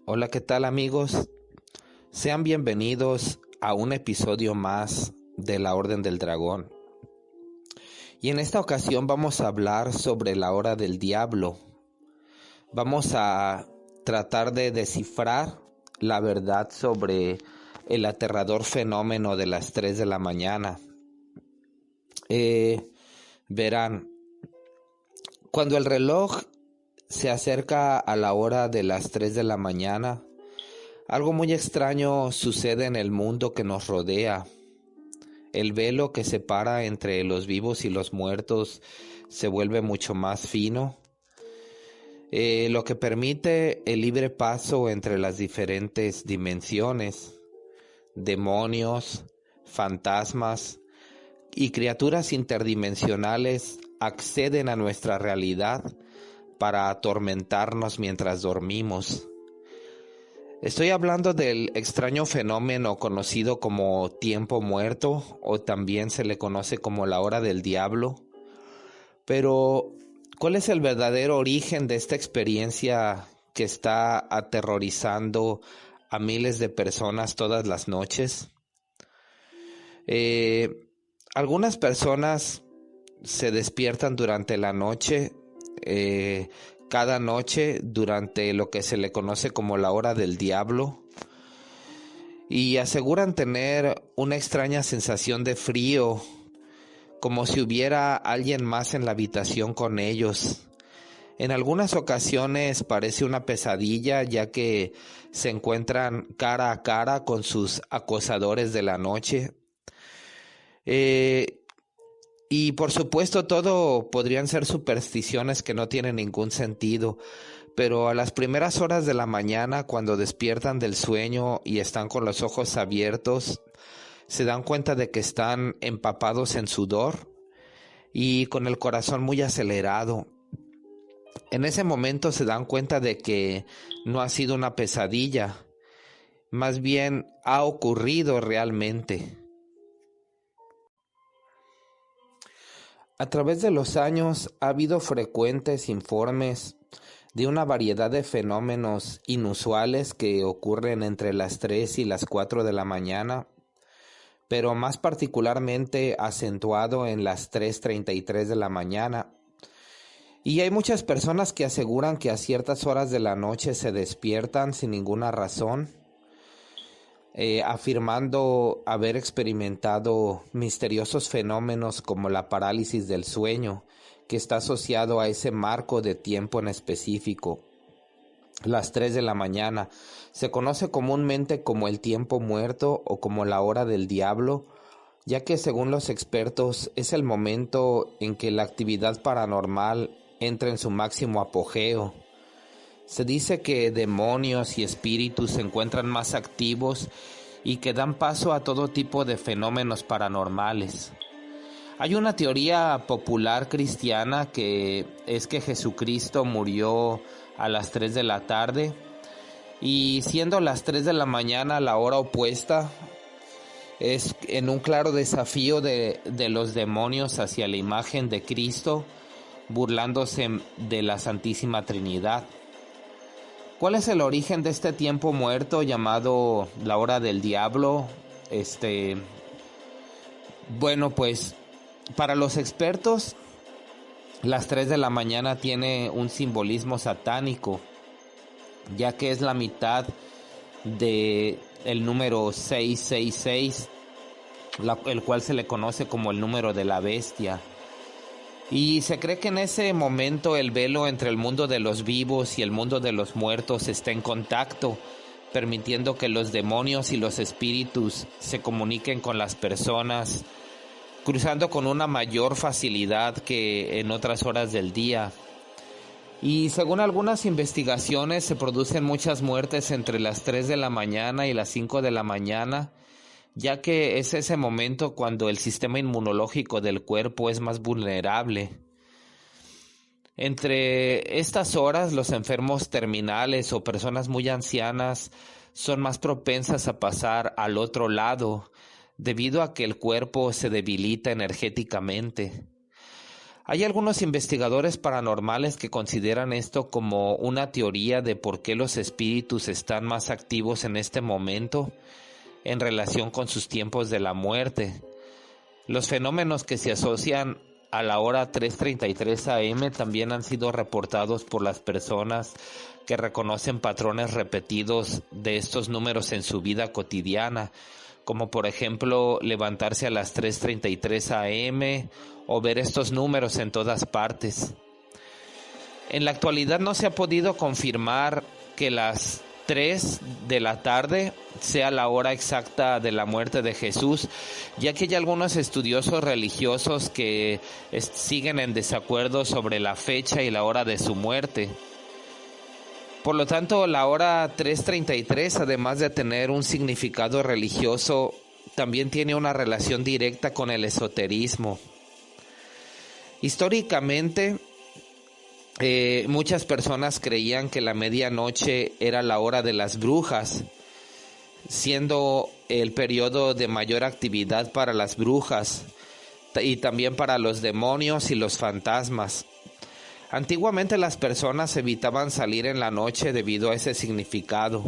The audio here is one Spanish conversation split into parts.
Hola, ¿qué tal amigos? Sean bienvenidos a un episodio más de la Orden del Dragón. Y en esta ocasión vamos a hablar sobre la hora del diablo. Vamos a tratar de descifrar la verdad sobre el aterrador fenómeno de las 3 de la mañana. Verán, cuando el reloj se acerca a la hora de las 3 de la mañana, algo muy extraño sucede en el mundo que nos rodea. El velo que separa entre los vivos y los muertos se vuelve mucho más fino, lo que permite el libre paso entre las diferentes dimensiones. Demonios, fantasmas y criaturas interdimensionales acceden a nuestra realidad para atormentarnos mientras dormimos. Estoy hablando del extraño fenómeno conocido como tiempo muerto, o también se le conoce como la hora del diablo. Pero, ¿cuál es el verdadero origen de esta experiencia que está aterrorizando a miles de personas todas las noches? Algunas personas se despiertan durante la noche, cada noche durante lo que se le conoce como la hora del diablo, y aseguran tener una extraña sensación de frío, como si hubiera alguien más en la habitación con ellos. En algunas ocasiones parece una pesadilla, ya que se encuentran cara a cara con sus acosadores de la noche. Y por supuesto todo podrían ser supersticiones que no tienen ningún sentido, pero a las primeras horas de la mañana, cuando despiertan del sueño y están con los ojos abiertos, se dan cuenta de que están empapados en sudor y con el corazón muy acelerado. En ese momento se dan cuenta de que no ha sido una pesadilla, más bien ha ocurrido realmente. A través de los años ha habido frecuentes informes de una variedad de fenómenos inusuales que ocurren entre las 3 y las 4 de la mañana, pero más particularmente acentuado en las 3:33 de la mañana. Y hay muchas personas que aseguran que a ciertas horas de la noche se despiertan sin ninguna razón, afirmando haber experimentado misteriosos fenómenos como la parálisis del sueño, que está asociado a ese marco de tiempo en específico. Las 3 de la mañana se conoce comúnmente como el tiempo muerto o como la hora del diablo, ya que según los expertos es el momento en que la actividad paranormal entra en su máximo apogeo. Se dice que demonios y espíritus se encuentran más activos y que dan paso a todo tipo de fenómenos paranormales. Hay una teoría popular cristiana que es que Jesucristo murió a las 3 de la tarde, y siendo las 3 de la mañana la hora opuesta, es en un claro desafío de los demonios hacia la imagen de Cristo, burlándose de la Santísima Trinidad. ¿Cuál es el origen de este tiempo muerto llamado la hora del diablo? Bueno, pues para los expertos, las 3 de la mañana tiene un simbolismo satánico, ya que es la mitad de el número 666, el cual se le conoce como el número de la bestia. Y se cree que en ese momento el velo entre el mundo de los vivos y el mundo de los muertos está en contacto, permitiendo que los demonios y los espíritus se comuniquen con las personas, cruzando con una mayor facilidad que en otras horas del día. Y según algunas investigaciones, se producen muchas muertes entre las 3 de la mañana y las 5 de la mañana, ya que es ese momento cuando el sistema inmunológico del cuerpo es más vulnerable. Entre estas horas, los enfermos terminales o personas muy ancianas son más propensas a pasar al otro lado, debido a que el cuerpo se debilita energéticamente. Hay algunos investigadores paranormales que consideran esto como una teoría de por qué los espíritus están más activos en este momento en relación con sus tiempos de la muerte. Los fenómenos que se asocian a la hora 3:33 AM también han sido reportados por las personas que reconocen patrones repetidos de estos números en su vida cotidiana, como por ejemplo levantarse a las 3:33 AM o ver estos números en todas partes. En la actualidad no se ha podido confirmar que las 3 de la tarde sea la hora exacta de la muerte de Jesús, ya que hay algunos estudiosos religiosos que siguen en desacuerdo sobre la fecha y la hora de su muerte. Por lo tanto, la hora 3:33, además de tener un significado religioso, también tiene una relación directa con el esoterismo. Históricamente, muchas personas creían que la medianoche era la hora de las brujas, siendo el periodo de mayor actividad para las brujas y también para los demonios y los fantasmas. Antiguamente las personas evitaban salir en la noche debido a ese significado.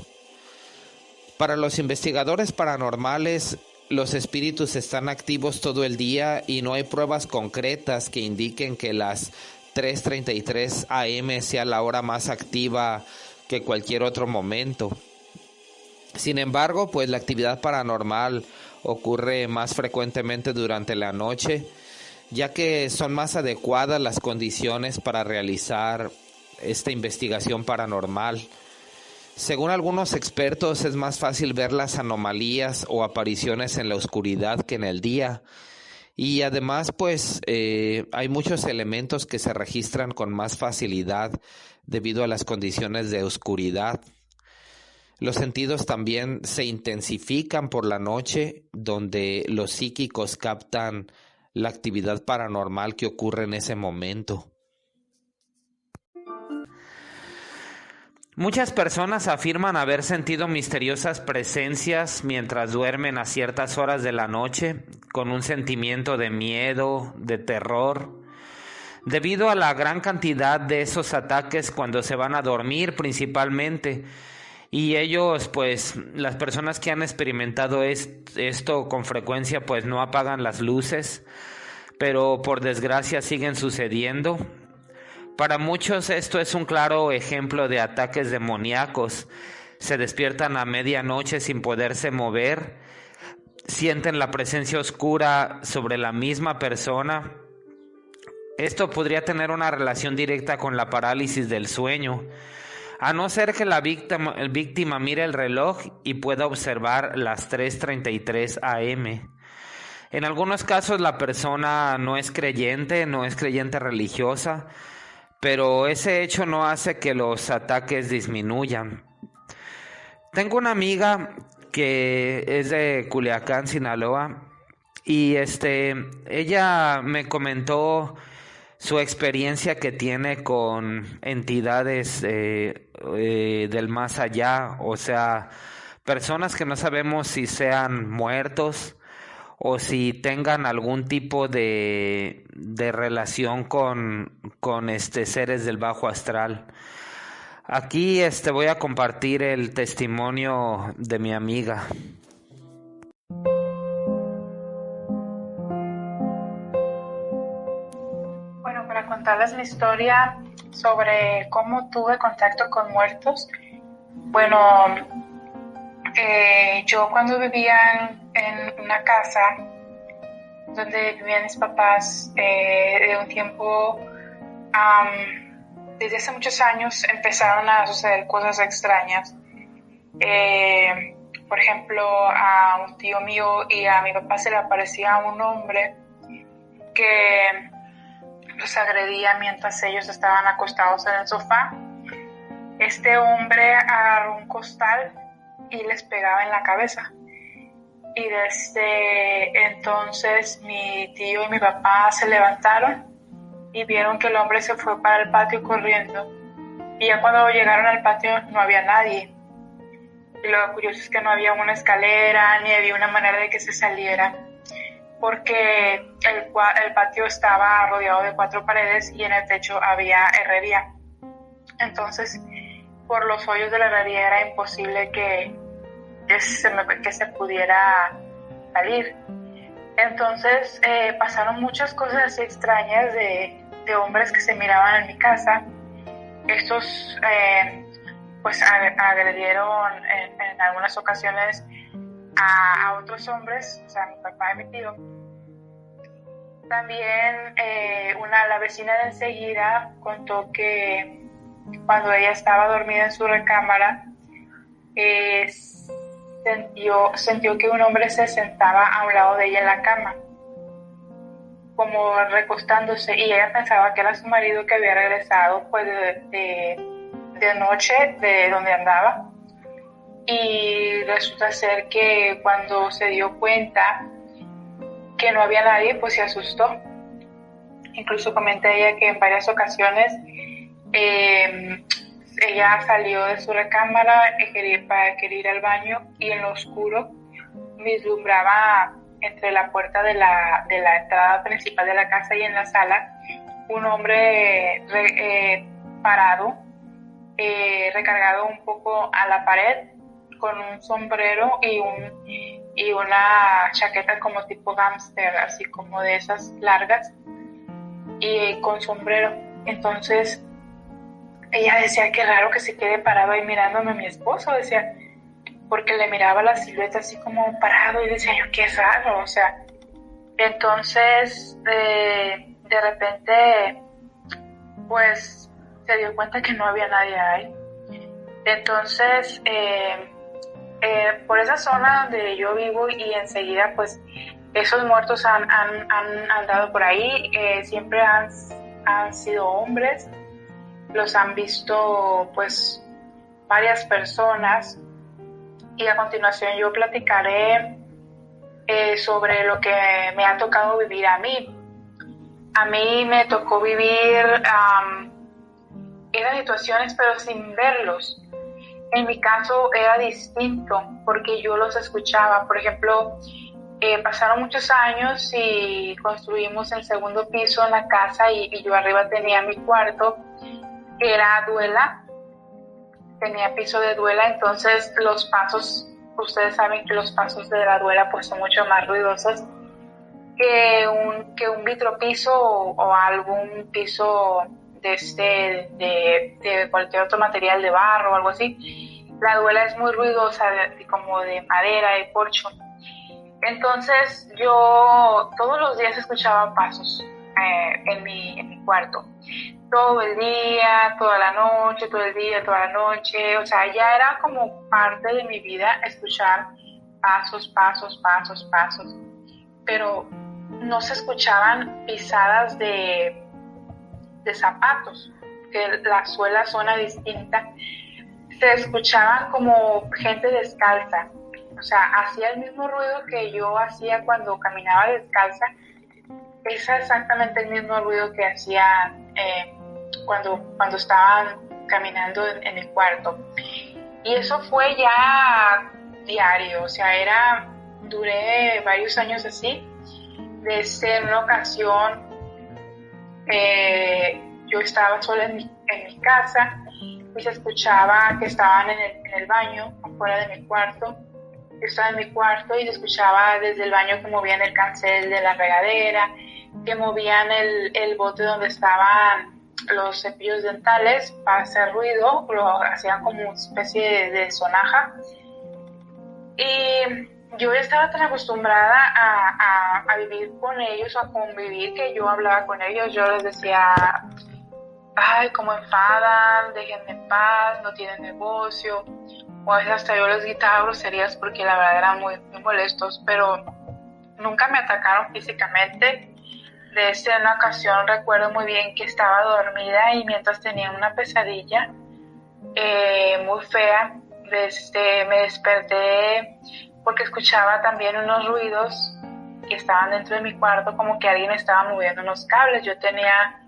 Para los investigadores paranormales, los espíritus están activos todo el día y no hay pruebas concretas que indiquen que las 3:33 AM sea la hora más activa que cualquier otro momento. Sin embargo, pues la actividad paranormal ocurre más frecuentemente durante la noche, ya que son más adecuadas las condiciones para realizar esta investigación paranormal. Según algunos expertos, es más fácil ver las anomalías o apariciones en la oscuridad que en el día. Y además, pues, hay muchos elementos que se registran con más facilidad debido a las condiciones de oscuridad. Los sentidos también se intensifican por la noche, donde los psíquicos captan la actividad paranormal que ocurre en ese momento. Muchas personas afirman haber sentido misteriosas presencias mientras duermen a ciertas horas de la noche, con un sentimiento de miedo, de terror, debido a la gran cantidad de esos ataques cuando se van a dormir principalmente. Y ellos, pues, las personas que han experimentado esto con frecuencia, pues no apagan las luces, pero por desgracia siguen sucediendo. Para muchos esto es un claro ejemplo de ataques demoníacos. Se despiertan a medianoche sin poderse mover, sienten la presencia oscura sobre la misma persona. Esto podría tener una relación directa con la parálisis del sueño, a no ser que la víctima mire el reloj y pueda observar las 3:33 AM. En algunos casos la persona no es creyente religiosa, pero ese hecho no hace que los ataques disminuyan. Tengo una amiga que es de Culiacán, Sinaloa, y ella me comentó su experiencia que tiene con entidades del más allá, o sea, personas que no sabemos si sean muertos o si tengan algún tipo de relación con seres del bajo astral. Aquí voy a compartir el testimonio de mi amiga. Bueno, para contarles mi historia sobre cómo tuve contacto con muertos. Bueno, yo cuando vivía en una casa donde vivían mis papás, de un tiempo, desde hace muchos años empezaron a suceder cosas extrañas. Por ejemplo, a un tío mío y a mi papá se le aparecía un hombre que los agredía mientras ellos estaban acostados en el sofá. Este hombre agarró un costal y les pegaba en la cabeza. Y desde entonces mi tío y mi papá se levantaron y vieron que el hombre se fue para el patio corriendo. Y ya cuando llegaron al patio no había nadie. Y lo curioso es que no había una escalera ni había una manera de que se saliera. porque el patio estaba rodeado de 4 paredes y en el techo había herrería. Entonces, por los hoyos de la herrería era imposible que se pudiera salir. Entonces pasaron muchas cosas así extrañas de hombres que se miraban en mi casa. Estos pues agredieron en algunas ocasiones a otros hombres, o sea, mi papá y mi tío. También la vecina de enseguida contó que cuando ella estaba dormida en su recámara, sintió que un hombre se sentaba a un lado de ella en la cama, como recostándose, y ella pensaba que era su marido que había regresado pues de noche de donde andaba, y resulta ser que cuando se dio cuenta que no había nadie, pues se asustó. Incluso comenta ella que en varias ocasiones ella salió de su recámara para querer ir al baño, y en lo oscuro vislumbraba entre la puerta de la entrada principal de la casa y en la sala un hombre parado, recargado un poco a la pared, con un sombrero y una chaqueta como tipo gángster, así como de esas largas, y con sombrero. Entonces ella decía, qué raro que se quede parado ahí mirándome a mi esposo, decía, porque le miraba la silueta así como parado, y decía yo, qué raro, o sea. Entonces de repente pues se dio cuenta que no había nadie ahí. Entonces por esa zona donde yo vivo, y enseguida pues esos muertos han andado por ahí, siempre han sido hombres, los han visto pues varias personas, y a continuación yo platicaré sobre lo que me ha tocado vivir a mí. A mí me tocó vivir esas situaciones pero sin verlos. En mi caso era distinto porque yo los escuchaba. Por ejemplo, pasaron muchos años y construimos el segundo piso en la casa, y yo arriba tenía mi cuarto, que era duela, tenía piso de duela. Entonces los pasos, ustedes saben que los pasos de la duela pues son mucho más ruidosos que un vitropiso o algún piso de cualquier otro material, de barro o algo así. La duela es muy ruidosa, como de madera, de corcho. Entonces yo todos los días escuchaba pasos en mi cuarto, todo el día, toda la noche, todo el día, toda la noche. O sea, ya era como parte de mi vida escuchar pasos, pero no se escuchaban pisadas de zapatos, que la suela suena distinta. Se escuchaban como gente descalza, o sea, hacía el mismo ruido que yo hacía cuando caminaba descalza. Es exactamente el mismo ruido que hacía cuando estaban caminando en el cuarto. Y eso fue ya diario, o sea, duré varios años así. Desde una ocasión yo estaba sola en mi casa, y se escuchaba que estaban en el baño, afuera de mi cuarto. Yo estaba en mi cuarto y se escuchaba desde el baño que movían el cancel de la regadera, que movían el bote donde estaban los cepillos dentales para hacer ruido, lo hacían como una especie de sonaja. Y yo estaba tan acostumbrada a vivir con ellos, a convivir, que yo hablaba con ellos. Yo les decía, ay, cómo enfadan, déjenme en paz, no tienen negocio. O a veces hasta yo les gritaba groserías porque la verdad eran muy, muy molestos, pero nunca me atacaron físicamente. En una ocasión recuerdo muy bien que estaba dormida, y mientras tenía una pesadilla muy fea, me desperté porque escuchaba también unos ruidos que estaban dentro de mi cuarto, como que alguien estaba moviendo unos cables. Yo tenía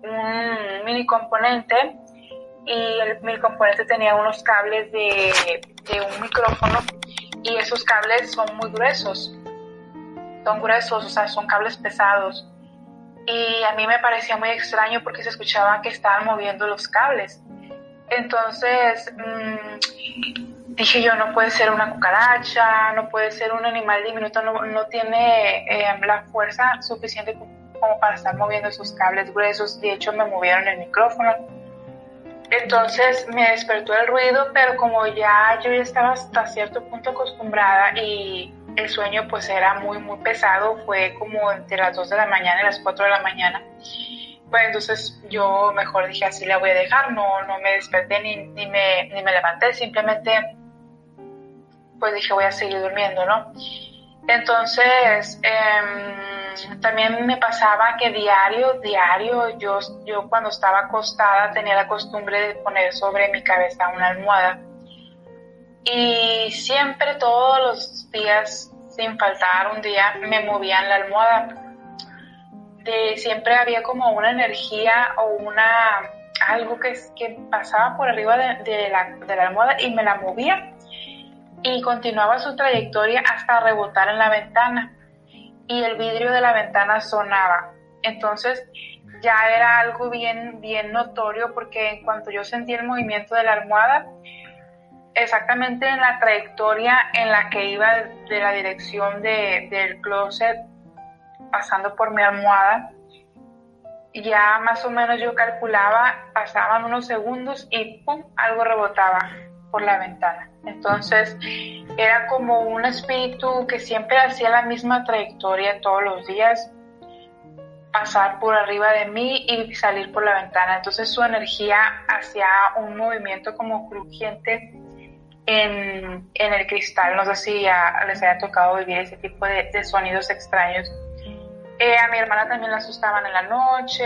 un mini componente, y el mini componente tenía unos cables de un micrófono, y esos cables son muy gruesos. son gruesos, o sea, son cables pesados. Y a mí me parecía muy extraño porque se escuchaba que estaban moviendo los cables. Entonces dije yo, no puede ser una cucaracha, no puede ser un animal diminuto, no tiene la fuerza suficiente como para estar moviendo esos cables gruesos. De hecho, me movieron el micrófono. Entonces me despertó el ruido, pero como yo ya estaba hasta cierto punto acostumbrada y el sueño pues era muy muy pesado, fue como entre las 2 de la mañana y las 4 de la mañana, pues entonces yo mejor dije, así la voy a dejar, no me desperté ni me levanté, simplemente pues dije, voy a seguir durmiendo, ¿no? Entonces también me pasaba que diario yo cuando estaba acostada tenía la costumbre de poner sobre mi cabeza una almohada, y siempre todos los días sin faltar un día me movían la almohada. Siempre había como una energía o algo que pasaba por arriba de la almohada y me la movía y continuaba su trayectoria hasta rebotar en la ventana, y el vidrio de la ventana sonaba. Entonces ya era algo bien notorio, porque en cuanto yo sentí el movimiento de la almohada, exactamente en la trayectoria en la que iba de la dirección del closet, pasando por mi almohada, ya más o menos yo calculaba, pasaban unos segundos y ¡pum!, algo rebotaba por la ventana. Entonces era como un espíritu que siempre hacía la misma trayectoria todos los días, pasar por arriba de mí y salir por la ventana. Entonces su energía hacía un movimiento como crujiente en el cristal. No sé si ya les haya tocado vivir ese tipo de sonidos extraños. A mi hermana también la asustaban en la noche.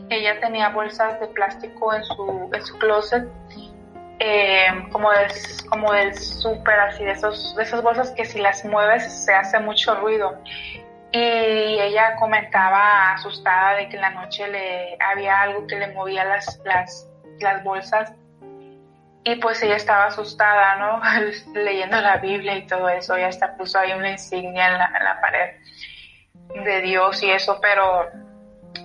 Ella tenía bolsas de plástico en su closet, como del súper, así de esas bolsas que si las mueves se hace mucho ruido. Y ella comentaba asustada de que en la noche había algo que le movía las bolsas, y pues ella estaba asustada, ¿no? Leyendo la Biblia y todo eso. Ella hasta puso ahí una insignia en la pared de Dios y eso, pero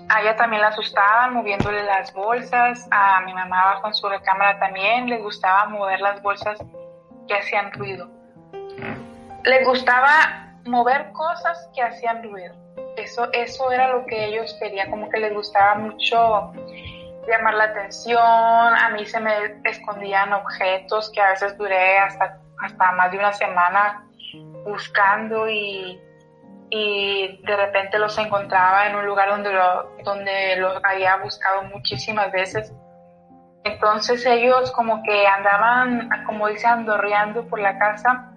a ella también la asustaban moviéndole las bolsas. A mi mamá abajo en su recámara también les gustaba mover las bolsas que hacían ruido. Les gustaba mover cosas que hacían ruido. Eso era lo que ellos querían, como que les gustaba mucho llamar la atención. A mí se me escondían objetos que a veces duré hasta más de una semana buscando, y de repente los encontraba en un lugar donde los había buscado muchísimas veces. Entonces ellos como que andaban, como dicen, andorreando por la casa.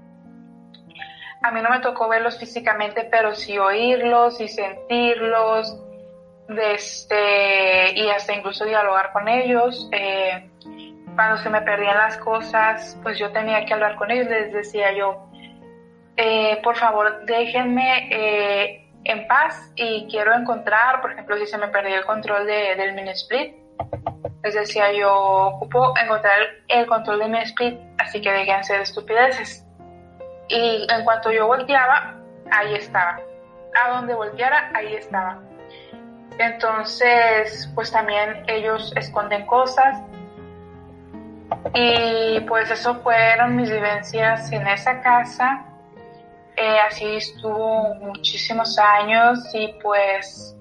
A mí no me tocó verlos físicamente, pero sí oírlos y sentirlos, y hasta incluso dialogar con ellos. Cuando se me perdían las cosas, pues yo tenía que hablar con ellos. Les decía yo, por favor, déjenme en paz y quiero encontrar, por ejemplo, si se me perdió el control del mini split, les decía yo, ocupo encontrar el control del mini split, así que déjense de estupideces. Y en cuanto yo volteaba, ahí estaba. A donde volteara, ahí estaba. Entonces, pues también ellos esconden cosas. Y pues eso fueron mis vivencias en esa casa. Así estuvo muchísimos años, y pues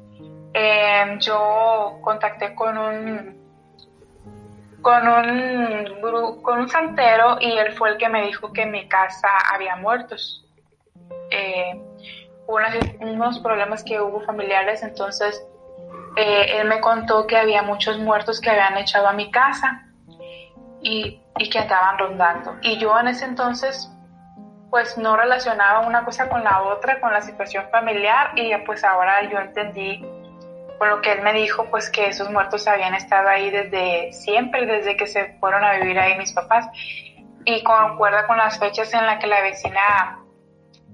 yo contacté con un santero, y él fue el que me dijo que en mi casa había muertos. Unos problemas que hubo familiares, entonces él me contó que había muchos muertos que habían echado a mi casa y que andaban rondando. Y yo en ese entonces pues no relacionaba una cosa con la otra, con la situación familiar, y pues ahora yo entendí por lo que él me dijo, pues que esos muertos habían estado ahí desde siempre, desde que se fueron a vivir ahí mis papás, y concuerda con las fechas en las que la vecina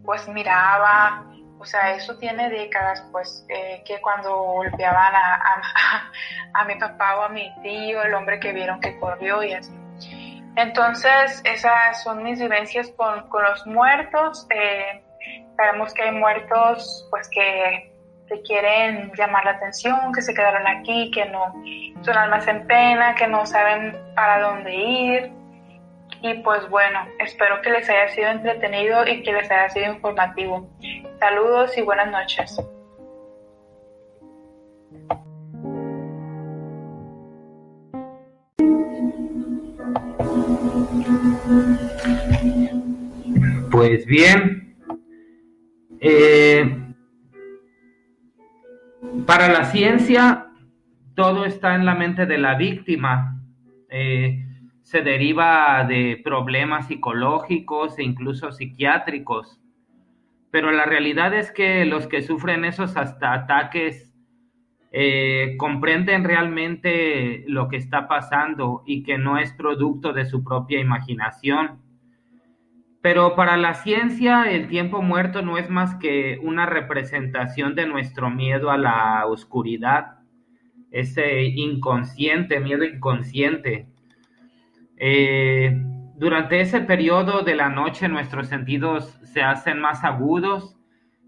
pues miraba. O sea, eso tiene décadas, pues, que cuando golpeaban a mi papá o a mi tío, el hombre que vieron que corrió y así. Entonces, esas son mis vivencias con los muertos. Sabemos que hay muertos pues que quieren llamar la atención, que se quedaron aquí, que no son almas en pena, que no saben para dónde ir. Y pues bueno, espero que les haya sido entretenido y que les haya sido informativo. Saludos y buenas noches. Pues bien, para la ciencia todo está en la mente de la víctima. Se deriva de problemas psicológicos e incluso psiquiátricos. Pero la realidad es que los que sufren esos ataques comprenden realmente lo que está pasando y que no es producto de su propia imaginación. Pero para la ciencia, el tiempo muerto no es más que una representación de nuestro miedo a la oscuridad, ese inconsciente, miedo inconsciente. Durante ese periodo de la noche nuestros sentidos se hacen más agudos,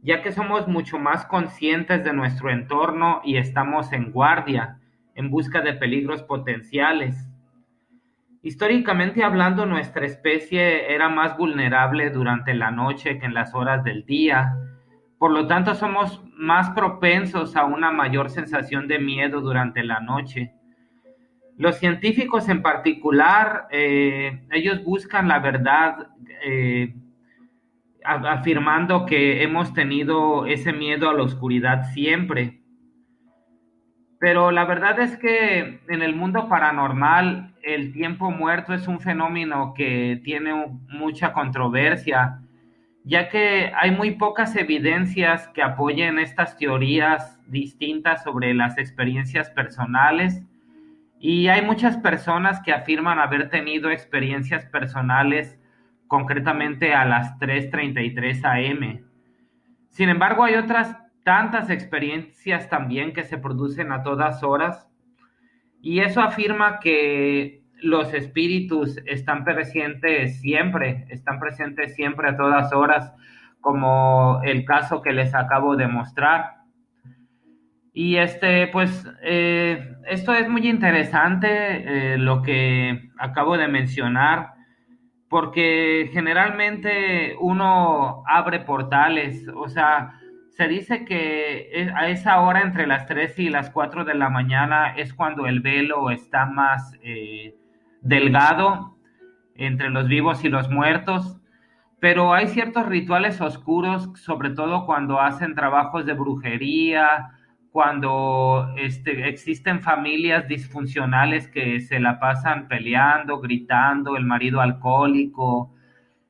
ya que somos mucho más conscientes de nuestro entorno y estamos en guardia, en busca de peligros potenciales. Históricamente hablando, nuestra especie era más vulnerable durante la noche que en las horas del día. Por lo tanto, somos más propensos a una mayor sensación de miedo durante la noche. Los científicos en particular, ellos buscan la verdad, afirmando que hemos tenido ese miedo a la oscuridad siempre. Pero la verdad es que en el mundo paranormal el tiempo muerto es un fenómeno que tiene mucha controversia, ya que hay muy pocas evidencias que apoyen estas teorías distintas sobre las experiencias personales, y hay muchas personas que afirman haber tenido experiencias personales concretamente a las 3:33 am. Sin embargo, hay otras tantas experiencias también que se producen a todas horas, y eso afirma que los espíritus están presentes siempre a todas horas, como el caso que les acabo de mostrar. Y esto es muy interesante, lo que acabo de mencionar, porque generalmente uno abre portales. O sea, se dice que a esa hora entre las 3 y las 4 de la mañana es cuando el velo está más delgado entre los vivos y los muertos, pero hay ciertos rituales oscuros, sobre todo cuando hacen trabajos de brujería, cuando existen familias disfuncionales que se la pasan peleando, gritando, el marido alcohólico,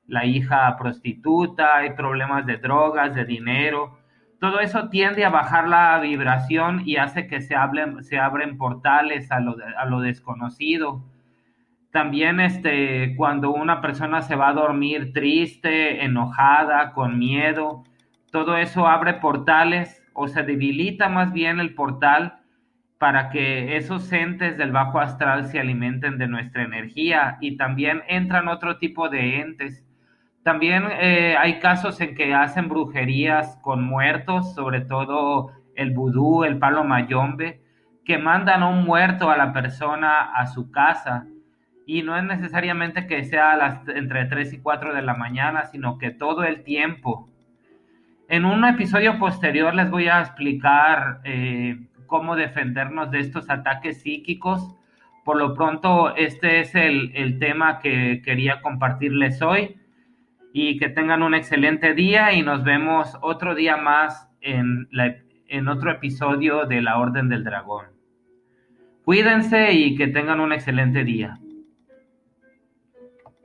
la hija prostituta, hay problemas de drogas, de dinero. Todo eso tiende a bajar la vibración y hace que se abren portales a lo desconocido. También cuando una persona se va a dormir triste, enojada, con miedo, todo eso abre portales, o se debilita más bien el portal, para que esos entes del bajo astral se alimenten de nuestra energía, y también entran otro tipo de entes. También hay casos en que hacen brujerías con muertos, sobre todo el vudú, el palo mayombe, que mandan a un muerto a la persona a su casa. Y no es necesariamente que sea entre 3 y 4 de la mañana, sino que todo el tiempo. En un episodio posterior les voy a explicar cómo defendernos de estos ataques psíquicos. Por lo pronto, este es el tema que quería compartirles hoy. Y que tengan un excelente día, y nos vemos otro día más en otro episodio de La Orden del Dragón. Cuídense y que tengan un excelente día.